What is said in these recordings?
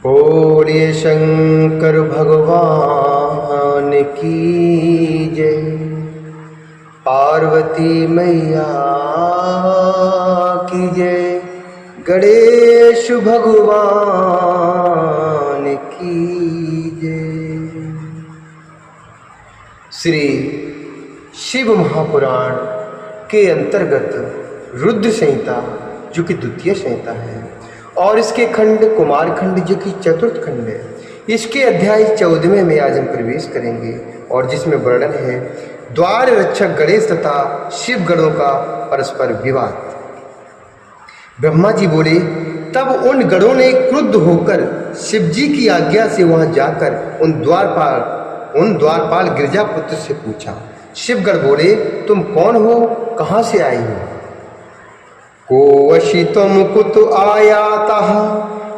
बोलिए शंकर भगवान की जय। पार्वती मैया की जय। गणेश भगवान की जय। श्री शिव महापुराण के अंतर्गत रुद्र संहिता जो कि द्वितीय संहिता है और इसके खंड कुमार खंड जो कि चतुर्थ खंड है, इसके अध्याय 14वें में आज हम प्रवेश करेंगे और जिसमें वर्णन है द्वार रक्षक गणेश तथा शिव गणों का परस्पर विवाद। ब्रह्मा जी बोले, तब उन गणों ने क्रुद्ध होकर शिव जी की आज्ञा से वहां जाकर उन द्वारपाल गिरजापुत्र से पूछा। शिवगण बोले, तुम कौन हो, कहाँ से आए हो? को वशी तुम कुत आयाता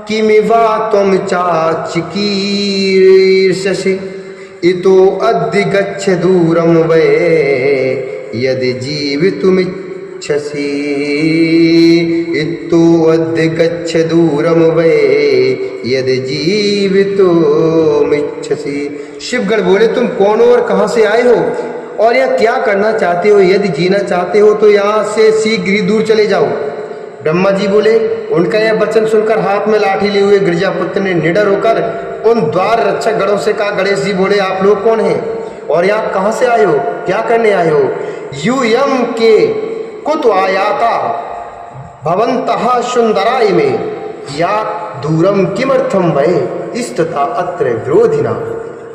किमिवा तुम चाचिकीर्षसि इतो अद्य गच्छ दूरम वै यदि जीवितुमिच्छसि इतो अद्य गच्छ दूरम वै यदि जीवितुमिच्छसि। शिवगण बोले, तुम कौन हो और कहाँ से आए हो और यह क्या करना चाहते हो? यदि जीना चाहते हो तो यहाँ से शीघ्र ही दूर चले जाओ। ब्रह्मा जी बोले, उनका यह वचन सुनकर हाथ में लाठी लिए हुए गिरजापुत्र ने निडर होकर उन द्वार रक्षक गणों से कहा। गणेश जी बोले, आप लोग कौन हैं और यहाँ कहाँ से आए हो, क्या करने आए हो? यूयम के कुत आयाता भवन्तः सुंदराय में या दूरम किमर्थम भय इस्तथा अत्र विरोधिना।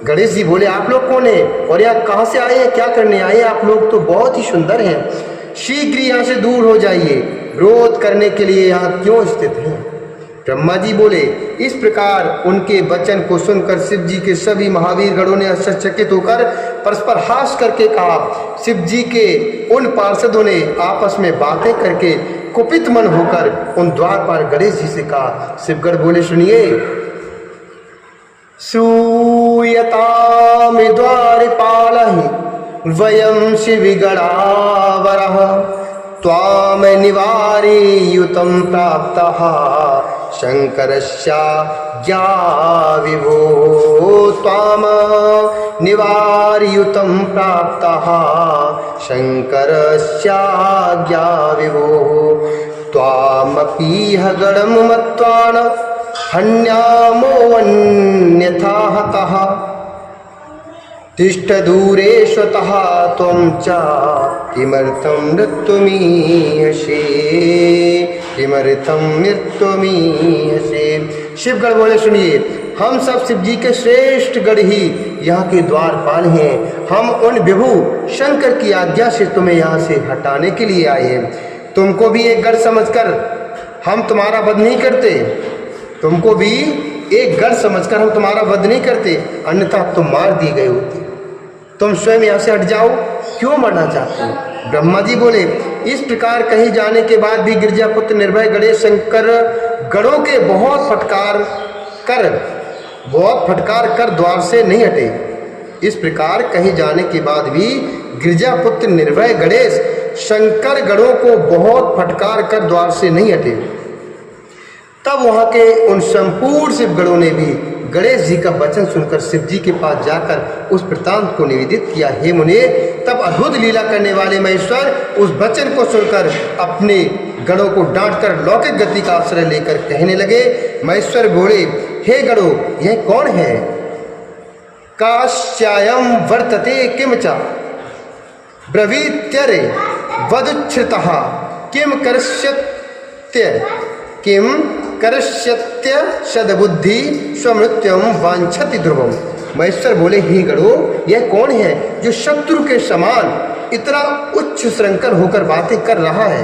गणेश जी बोले, आप लोग कौन हैं और यहाँ कहाँ से आए हैं, क्या करने आए हैं? आप लोग तो बहुत ही सुंदर हैं, शीघ्र यहाँ से दूर हो जाइए, विरोध करने के लिए यहाँ क्यों स्थित हैं? ब्रह्मा जी बोले, इस प्रकार उनके वचन को सुनकर शिव जी के सभी महावीर गणों ने आश्चर्यचकित होकर परस्पर हास करके कहा। शिव जी के उन पार्षदों ने आपस में बातें करके कुपित मन होकर उन द्वारपाल गणेश जी से कहा। शिवगण बोले, सुनिए, सूयतामि द्वारपालहि वयं शिवगणावरः त्वाम निवारयितुं प्राप्तः शंकरस्याज्ञा विभो त्वाम निवारयितुं प्राप्तः शंकरस्याज्ञा विभो त्वामपीह गणं मत्वा न हन्यामोऽन्यथा हतः तिष्ठ दूरे स्वतः त्वं च किमर्थं मृत्युमीहसे किमर्थं मृत्युमीहसे। शिवगण बोले, सुनिए, हम सब शिव जी के श्रेष्ठ गण ही यहाँ के द्वारपाल हैं। हम उन विभु शंकर की आज्ञा से तुम्हें यहाँ से हटाने के लिए आए हैं। तुमको भी एक गण समझकर हम तुम्हारा वध नहीं करते, तुमको भी एक गण समझकर हम तुम्हारा वध नहीं करते, अन्यथा तुम मार दिए गए होते। तुम स्वयं यहाँ से हट जाओ, क्यों मरना चाहते हो? ब्रह्मा जी बोले, इस प्रकार कहीं जाने के बाद भी गिरजापुत्र निर्भय गणेश शंकर गणों के बहुत फटकार कर द्वार से नहीं हटे। इस प्रकार कहीं जाने के बाद भी गिरजापुत्र निर्भय गणेश शंकर गणों को बहुत फटकार कर द्वार से नहीं हटे। तब वहां के उन संपूर्ण शिव गणों ने भी गणेश जी का वचन सुनकर शिव जी के पास जाकर उस वृत्तांत को निवेदित किया। हे मुने, तब अद्भुत लीला करने वाले महेश्वर उस वचन को सुनकर अपने गणों को डांटकर लौकिक गति का आश्रय लेकर कहने लगे। महेश्वर बोले, हे गणों, यह कौन है? काश्यायम वर्तते किमचा ब्रवीत्यरे वदुच्छ्रितः किम करश्यत्य सद्बुद्धि स्वमृत्युम वांछति ध्रुवम। महेश्वर बोले, हे गणों, यह कौन है जो शत्रु के समान इतना उच्च श्रृंखल होकर बातें कर रहा है?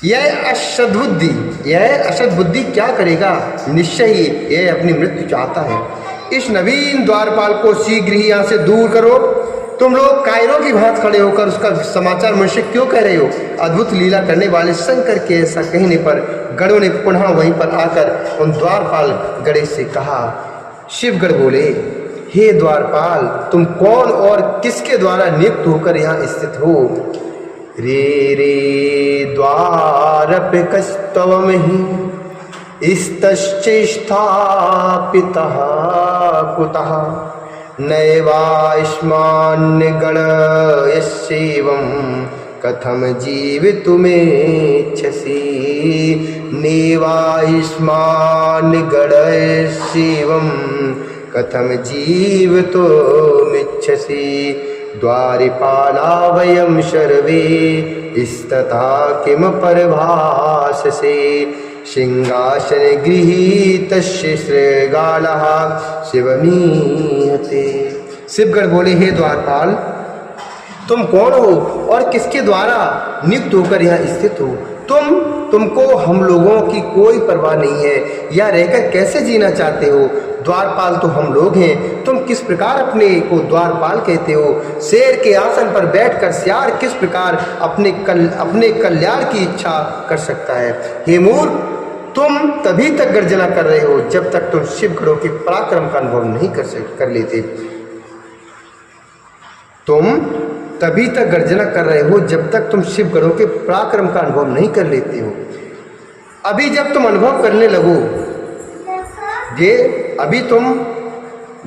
यह असद बुद्धि क्या करेगा? निश्चय ही यह अपनी मृत्यु चाहता है। इस नवीन द्वारपाल को शीघ्र ही यहाँ से दूर करो। तुम लोग कायरों की भांति खड़े होकर उसका समाचार मुझसे क्यों कह रहे हो? अद्भुत लीला करने वाले शंकर के ऐसा कहने पर गणों ने पुनः वहीं पर आकर उन द्वारपाल गणेश से कहा। शिवगण बोले, हे द्वारपाल, तुम कौन और किसके द्वारा नियुक्त होकर यहाँ स्थित हो? रे द्वारपकस्तवमहि इस्तश्चेष्टापितः कुतः नैवायुष्मान् गणयस्यैवं कथम जीवितुमेच्छसि नैवायुष्मान् गणयस्यैवं कथम जीवितुमिच्छसि द्वारपाला वयं सर्वे स्तथा किम परभाससे सिंहासन गृहीतस्य श्रृगालः शिवमीहते। शिवगण बोले, हे द्वारपाल, तुम कौन हो और किसके द्वारा नियुक्त होकर यहाँ स्थित हो? तुमको हम लोगों की कोई परवाह नहीं है, या रहकर कैसे जीना चाहते हो? द्वारपाल तो हम लोग हैं, तुम किस प्रकार अपने को द्वारपाल कहते हो? शेर के आसन पर बैठकर सियार किस प्रकार अपने कल्याण की इच्छा कर सकता है? हे मूर्ख, तुम तभी तक गर्जना कर रहे हो जब तक तुम शिवगणों के पराक्रम का अनुभव नहीं कर लेते। तुम तभी तक गर्जना कर रहे हो जब तक तुम शिवगणों के पराक्रम का अनुभव नहीं कर लेते हो। अभी जब तुम अनुभव करने लगो, अभी तुम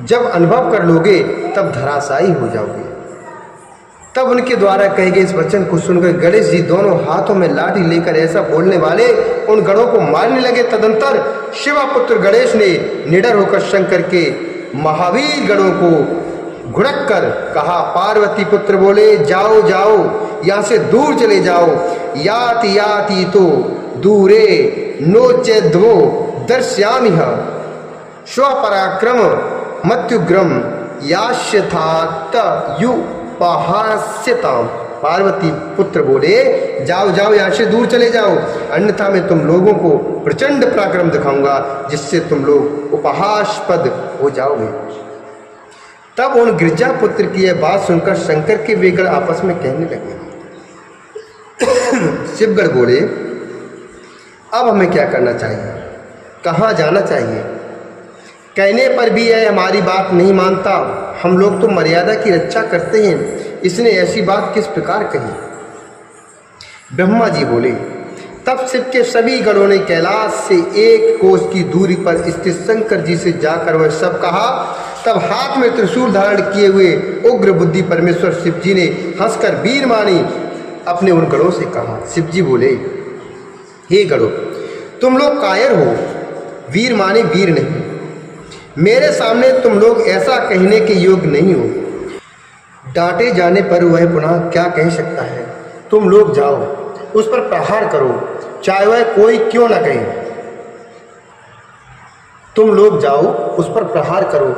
जब अनुभव कर लोगे तब धराशायी हो जाओगे। तब उनके द्वारा कहे गए इस वचन को सुनकर गणेश जी दोनों हाथों में लाठी लेकर ऐसा बोलने वाले उन गणों को मारने लगे। तदंतर शिवापुत्र गणेश ने निडर होकर शंकर के महावीर गणों को घुड़क कर कहा, पार्वती पुत्र बोले, जाओ जाओ, यहाँ से दूर चले जाओ। याति याति तो दूरे नोचेद्वो दर्श्यामिह स्वपराक्रम मत्युग्रम यास्यथात युपहास्यताम। पार्वती पुत्र बोले, जाओ जाओ, यहाँ से दूर चले जाओ, अन्यथा मैं तुम लोगों को प्रचंड पराक्रम दिखाऊंगा जिससे तुम लोग उपहासपद हो जाओगे। तब उन गिरजा पुत्र की यह बात सुनकर शंकर के वे गण आपस में कहने लगे। शिवगण बोले, अब हमें क्या करना चाहिए, कहाँ जाना चाहिए? कहने पर भी यह हमारी बात नहीं मानता। हम लोग तो मर्यादा की रक्षा करते हैं, इसने ऐसी बात किस प्रकार कही? ब्रह्मा जी बोले, तब शिव के सभी गणों ने कैलाश से 1 कोस की दूरी पर स्थित शंकर जी से जाकर वह सब कहा। तब हाथ में त्रिशूल धारण किए हुए उग्र बुद्धि परमेश्वर शिव जी ने हंसकर वीर मानी अपने उन गणों से कहा। शिव जी बोले, हे गणों, तुम लोग कायर हो, वीर माने वीर नहीं। मेरे सामने तुम लोग ऐसा कहने के योग्य नहीं हो। डांटे जाने पर वह पुनः क्या कह सकता है? तुम लोग जाओ, उस पर प्रहार करो, चाहे वह कोई क्यों न कहे। तुम लोग जाओ, उस पर प्रहार करो,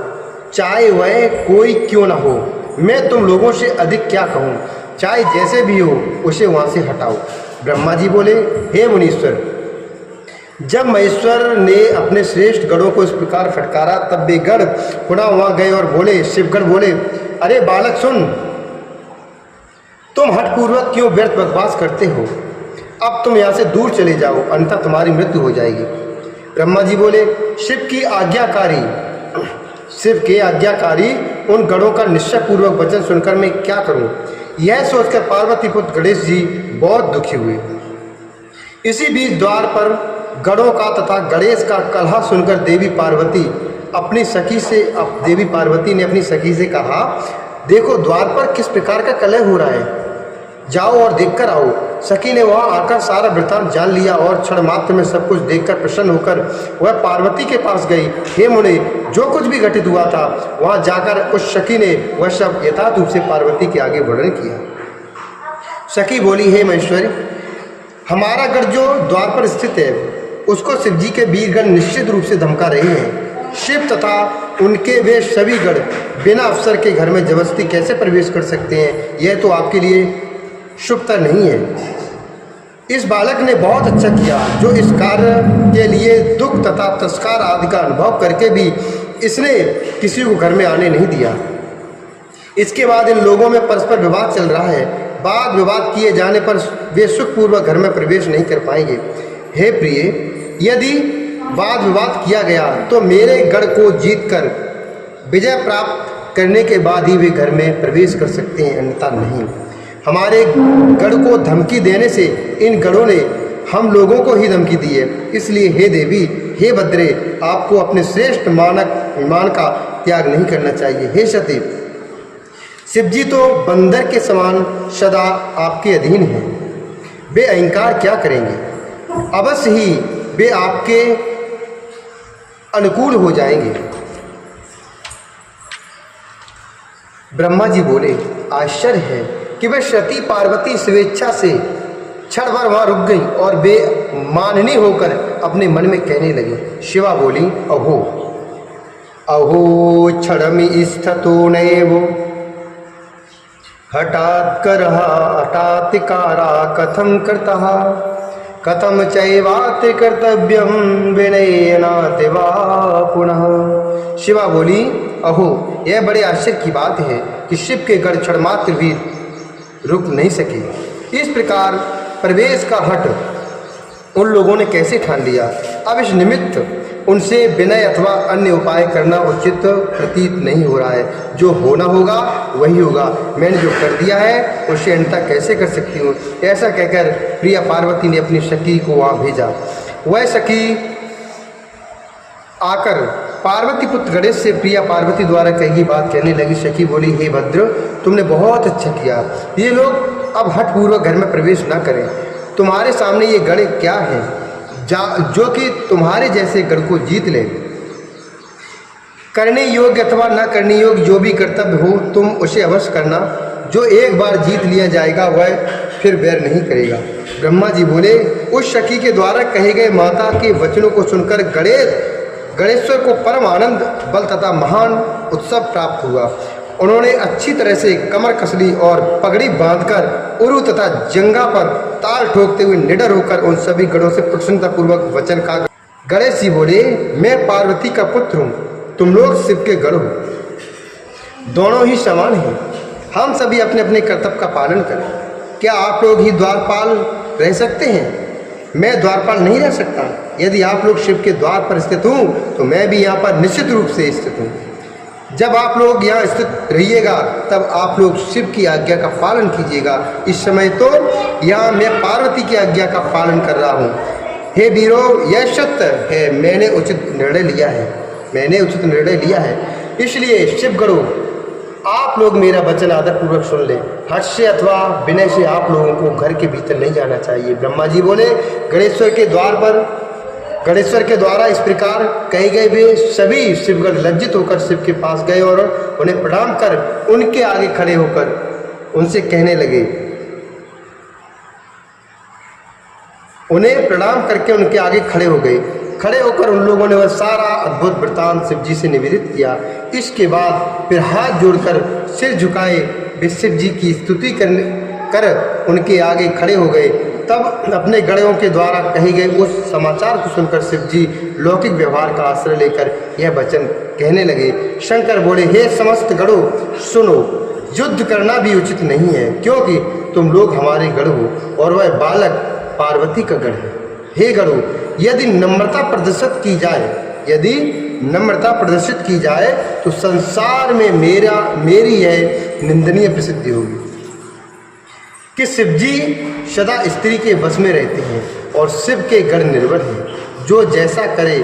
चाहे वह कोई क्यों न हो। मैं तुम लोगों से अधिक क्या कहूँ, चाहे जैसे भी हो उसे वहाँ से हटाओ। ब्रह्मा जी बोले, हे मुनीश्वर, जब महेश्वर ने अपने श्रेष्ठ गणों को इस प्रकार फटकारा तब वे गण पुनः वहाँ गए और बोले, शिवगण बोले, अरे बालक सुन, तुम हठपूर्वक क्यों व्यर्थ बकवास करते हो? अब तुम यहाँ से दूर चले जाओ, अन्यथा तुम्हारी मृत्यु हो जाएगी। ब्रह्मा जी बोले, शिव के आज्ञाकारी उन गणों का निश्चय पूर्वक वचन सुनकर मैं क्या करूं? यह सोचकर पार्वती पुत्र गणेश जी बहुत दुखी हुए। इसी बीच द्वार पर गणों का तथा गणेश का कलह सुनकर देवी पार्वती ने अपनी सखी से कहा, देखो द्वार पर किस प्रकार का कलह हो रहा है, जाओ और देखकर आओ। सखी ने वहां आकर सारा वृत्तांत जान लिया और क्षण मात्र में सब कुछ देखकर प्रसन्न होकर वह पार्वती के पास गई। हे मुने, जो कुछ भी घटित हुआ था वहां जाकर उस सखी ने वह सब यथार्थ रूप से पार्वती के आगे वर्णन किया। सखी बोली, हे महेश्वरी, हमारा गढ़ जो द्वार पर स्थित है उसको शिवजी के वीरगण निश्चित रूप से धमका रहे हैं। शिव तथा उनके वे सभी गण बिना अवसर के घर में जबरदस्ती कैसे प्रवेश कर सकते हैं? यह तो आपके लिए शुभता नहीं है। इस बालक ने बहुत अच्छा किया जो इस कार्य के लिए दुख तथा तिरस्कार आदि का अनुभव करके भी इसने किसी को घर में आने नहीं दिया। इसके बाद इन लोगों में परस्पर विवाद चल रहा है। वाद विवाद किए जाने पर वे सुखपूर्वक घर में प्रवेश नहीं कर पाएंगे। हे प्रिय, यदि वाद विवाद किया गया तो मेरे गढ़ को जीतकर विजय प्राप्त करने के बाद ही वे घर में प्रवेश कर सकते हैं, अन्यथा नहीं। हमारे गढ़ को धमकी देने से इन गढ़ों ने हम लोगों को ही धमकी दी है। इसलिए हे देवी, हे भद्रे, आपको अपने श्रेष्ठ मान का त्याग नहीं करना चाहिए। हे सती, शिव जी तो बंदर के समान सदा आपके अधीन हैं। वे अहंकार क्या करेंगे? अवश्य ही वे आपके अनुकूल हो जाएंगे। ब्रह्मा जी बोले, आश्चर्य है कि वे सती पार्वती स्वेच्छा से क्षण भर वहाँ रुक गई और वे माननी होकर अपने मन में कहने लगी। शिवा बोली, अहो अहो क्षणमि स्थितो नैव हठात् करः हठात्कारा कथं कृतः कथम चैवाति कर्तव्यम विनयनाति वा पुनः। शिवा बोली, अहो यह बड़े आश्चर्य की बात है कि शिव के गढ़ क्षण मात्र भी रुक नहीं सके। इस प्रकार प्रवेश का हट उन लोगों ने कैसे ठान लिया? अब इस निमित्त उनसे विनय अथवा अन्य उपाय करना उचित प्रतीत नहीं हो रहा है। जो होना होगा वही होगा। मैंने जो कर दिया है उससे अन्यथा कैसे कर सकती हूँ? ऐसा कहकर प्रिया पार्वती ने अपनी सखी को वहाँ भेजा। वह सखी आकर पार्वती पुत्र गणेश से प्रिया पार्वती द्वारा कही बात कहने लगी। सखी बोली, हे भद्र, तुमने बहुत अच्छा किया। ये लोग अब हठपूर्वक घर में प्रवेश न करें। तुम्हारे सामने ये गण क्या है जो कि तुम्हारे जैसे गण को जीत ले। करने योग्य अथवा न करने योग्य जो भी कर्तव्य हो तुम उसे अवश्य करना। जो एक बार जीत लिया जाएगा वह फिर बैर नहीं करेगा। ब्रह्मा जी बोले, उस सखी के द्वारा कहे गए माता के वचनों को सुनकर गणेश्वर को परम आनंद, बल तथा महान उत्सव प्राप्त हुआ। उन्होंने अच्छी तरह से कमर कस ली और पगड़ी बांधकर उरु तथा जंगा पर ताल ठोकते हुए निडर होकर उन सभी गणों से प्रसन्नतापूर्वक वचन कहा। गणेश जी बोले, मैं पार्वती का पुत्र हूँ, तुम लोग शिव के गण हो। दोनों ही समान हैं। हम सभी अपने अपने कर्तव्य का पालन करें। क्या आप लोग ही द्वारपाल रह सकते हैं? मैं द्वारपाल नहीं रह सकता। यदि आप लोग शिव के द्वार पर स्थित हूँ तो मैं भी यहाँ पर निश्चित रूप से स्थित हूँ। जब आप लोग यहाँ स्थित रहिएगा तब आप लोग शिव की आज्ञा का पालन कीजिएगा। इस समय तो यहाँ मैं पार्वती की आज्ञा का पालन कर रहा हूँ। हे वीरों, यह सत्य है, मैंने उचित निर्णय लिया है। इसलिए शिवगणों, आप लोग मेरा वचन आदरपूर्वक सुन लें। हर्ष से अथवा विनय से आप लोगों को घर के भीतर नहीं जाना चाहिए। ब्रह्मा जी बोले, गणेश्वर के द्वारा इस प्रकार कहे गए वे सभी शिवगण लज्जित होकर शिव के पास गए और उन्हें प्रणाम कर उनके आगे खड़े होकर उनसे कहने लगे। उन्हें प्रणाम करके उनके आगे खड़े हो गए। खड़े होकर उन लोगों ने वह सारा अद्भुत वृतांत शिव जी से निवेदित किया। इसके बाद फिर हाथ जोड़कर सिर झुकाए वे शिव जी की स्तुति कर उनके आगे खड़े हो गए। तब अपने गणों के द्वारा कहे गए उस समाचार को सुनकर शिव जी लौकिक व्यवहार का आश्रय लेकर यह वचन कहने लगे। शंकर बोले, हे समस्त गणों, सुनो, युद्ध करना भी उचित नहीं है, क्योंकि तुम लोग हमारे गण हो और वह बालक पार्वती का गण है। हे गणों, यदि नम्रता प्रदर्शित की जाए तो संसार में मेरी यह निंदनीय प्रसिद्धि होगी कि शिव जी सदा स्त्री के वश में रहते हैं और शिव के गण निर्बल हैं। जो जैसा करे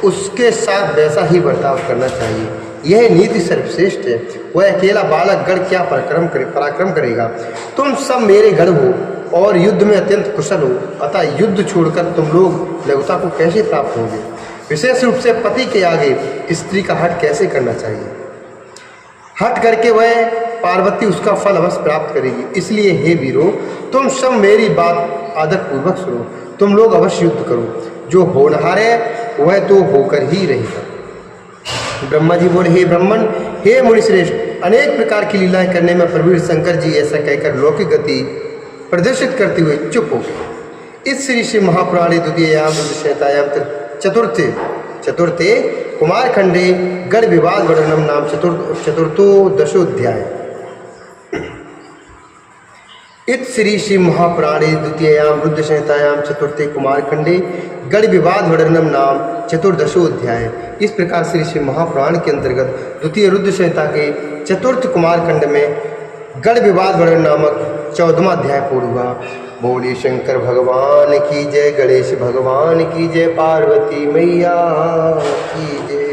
उसके साथ वैसा ही बर्ताव करना चाहिए। यह नीति सर्वश्रेष्ठ है। वह अकेला बालक गण क्या पराक्रम करेगा? तुम सब मेरे गण हो और युद्ध में अत्यंत कुशल हो, अतः युद्ध छोड़कर तुम लोग लघुता को कैसे प्राप्त होंगे? विशेष रूप से पति के आगे स्त्री का हठ कैसे करना चाहिए? हट करके वह पार्वती उसका फल अवश्य प्राप्त करेगी। इसलिए हे वीरों, तुम सब मेरी बात आदरपूर्वक सुनो। तुम लोग अवश्य युद्ध करो। जो होनहार है वह तो होकर ही रहेगा। ब्रह्मा जी बोले, हे ब्राह्मण, हे मुनिश्रेष्ठ, अनेक प्रकार की लीलाएं करने में प्रवीण शंकर जी ऐसा कहकर लौकिक गति प्रदर्शित करते हुए चुप हो गए। इस श्री महापुराणे द्वितीयाम संहितायाम चतुर्थे कुमारखंडे गण विवाद वर्णनम नाम चतुर्थोदशोऽध्याय। इत श्री महापुराणे द्वितीयाम रुद्र संहितायाम चतुर्थे कुमारखंडे गण विवाद वर्णनम नाम चतुर्दशोऽध्याय। इस प्रकार श्री महापुराण के अंतर्गत द्वितीय रुद्र संहिता के चतुर्थ कुमारखंड में गण विवाद वर्णन नामक 14वां अध्याय पूर्ण हुआ। बोलिए शंकर भगवान की जय, गणेश भगवान की जय, पार्वती मैया की जय।